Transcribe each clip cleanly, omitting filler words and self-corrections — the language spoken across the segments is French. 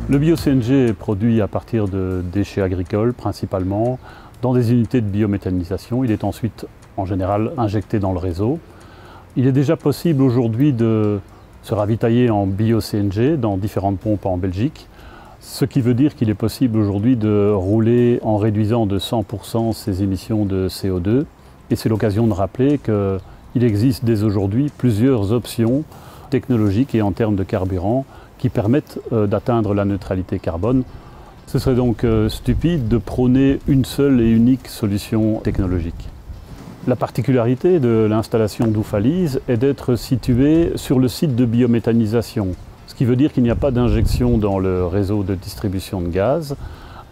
Le bio-CNG est produit à partir de déchets agricoles principalement, dans des unités de biométhanisation. Il est ensuite en général injecté dans le réseau. Il est déjà possible aujourd'hui de se ravitailler en bio-CNG dans différentes pompes en Belgique, ce qui veut dire qu'il est possible aujourd'hui de rouler en réduisant de 100% ses émissions de CO2. Et c'est l'occasion de rappeler qu'il existe dès aujourd'hui plusieurs options technologiques et en termes de carburant qui permettent d'atteindre la neutralité carbone. Ce serait donc stupide de prôner une seule et unique solution technologique. La particularité de l'installation d'Oufalise est d'être située sur le site de biométhanisation, ce qui veut dire qu'il n'y a pas d'injection dans le réseau de distribution de gaz.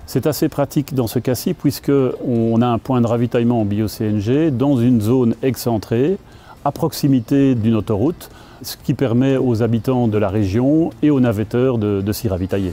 C'est assez pratique dans ce cas-ci puisqu'on a un point de ravitaillement en bio-CNG dans une zone excentrée, à proximité d'une autoroute, ce qui permet aux habitants de la région et aux navetteurs de s'y ravitailler.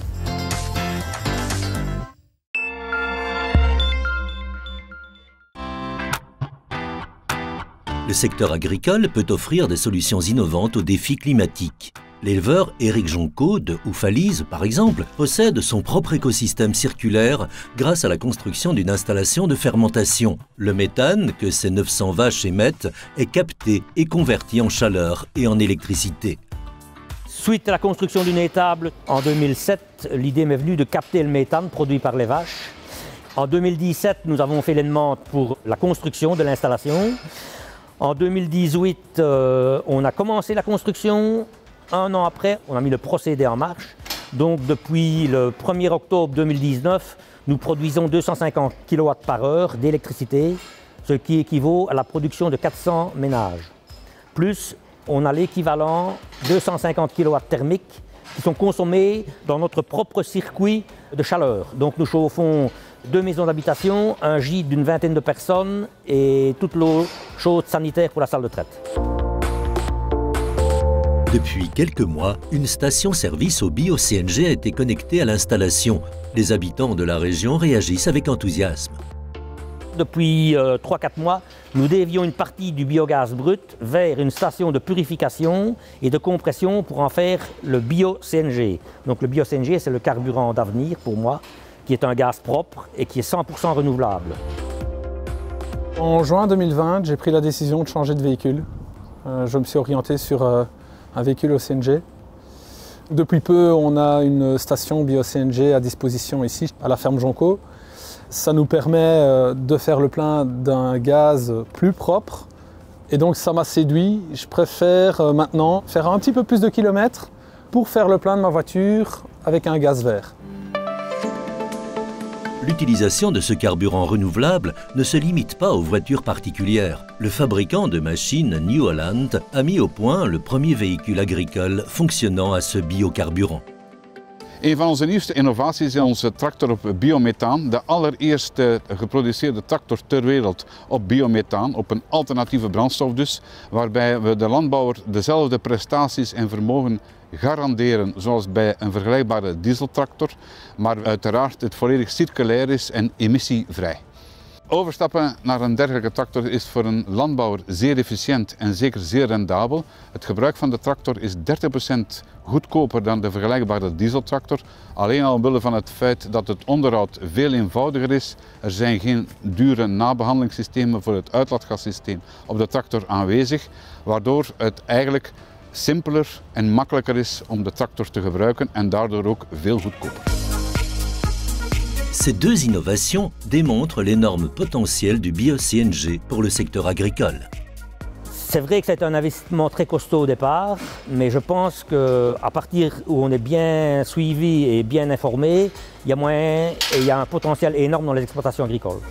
Le secteur agricole peut offrir des solutions innovantes aux défis climatiques. L'éleveur Éric Jonco de Oufalise, par exemple, possède son propre écosystème circulaire grâce à la construction d'une installation de fermentation. Le méthane que ces 900 vaches émettent est capté et converti en chaleur et en électricité. Suite à la construction d'une étable en 2007, l'idée m'est venue de capter le méthane produit par les vaches. En 2017, nous avons fait les demandes pour la construction de l'installation. En 2018, on a commencé la construction. Un an après, on a mis le procédé en marche. Donc depuis le 1er octobre 2019, nous produisons 250 kW par heure d'électricité, ce qui équivaut à la production de 400 ménages. Plus, on a l'équivalent 250 kW thermiques qui sont consommés dans notre propre circuit de chaleur. Donc nous chauffons 2 maisons d'habitation, un gîte d'une vingtaine de personnes et toute l'eau chaude sanitaire pour la salle de traite. Depuis quelques mois, une station-service au bio-CNG a été connectée à l'installation. Les habitants de la région réagissent avec enthousiasme. Depuis 3-4 mois, nous dévions une partie du biogaz brut vers une station de purification et de compression pour en faire le bio-CNG. Donc le bio-CNG, c'est le carburant d'avenir pour moi, qui est un gaz propre et qui est 100% renouvelable. En juin 2020, j'ai pris la décision de changer de véhicule. Je me suis orienté sur un véhicule au CNG. Depuis peu, on a une station bio-CNG à disposition ici, à la ferme Jonco. Ça nous permet de faire le plein d'un gaz plus propre. Et donc ça m'a séduit. Je préfère maintenant faire un petit peu plus de kilomètres pour faire le plein de ma voiture avec un gaz vert. L'utilisation de ce carburant renouvelable ne se limite pas aux voitures particulières. Le fabricant de machines New Holland a mis au point le premier véhicule agricole fonctionnant à ce biocarburant. Een van onze nieuwste innovaties is onze tractor op biomethaan. De allereerste geproduceerde tractor ter wereld op biomethaan, op een alternatieve brandstof dus, waarbij we de landbouwer dezelfde prestaties en vermogen garanderen zoals bij een vergelijkbare dieseltractor, maar uiteraard het volledig circulair is en emissievrij. Overstappen naar een dergelijke tractor is voor een landbouwer zeer efficiënt en zeker zeer rendabel. Het gebruik van de tractor is 30% goedkoper dan de vergelijkbare dieseltractor. Alleen al omwille van het feit dat het onderhoud veel eenvoudiger is. Er zijn geen dure nabehandelingssystemen voor het uitlaatgassysteem op de tractor aanwezig, waardoor het eigenlijk simpeler en makkelijker is om de tractor te gebruiken en daardoor ook veel goedkoper. Ces deux innovations démontrent l'énorme potentiel du bio-CNG pour le secteur agricole. C'est vrai que c'est un investissement très costaud au départ, mais je pense qu'à partir où on est bien suivi et bien informé, il y a moyen et il y a un potentiel énorme dans les exploitations agricoles.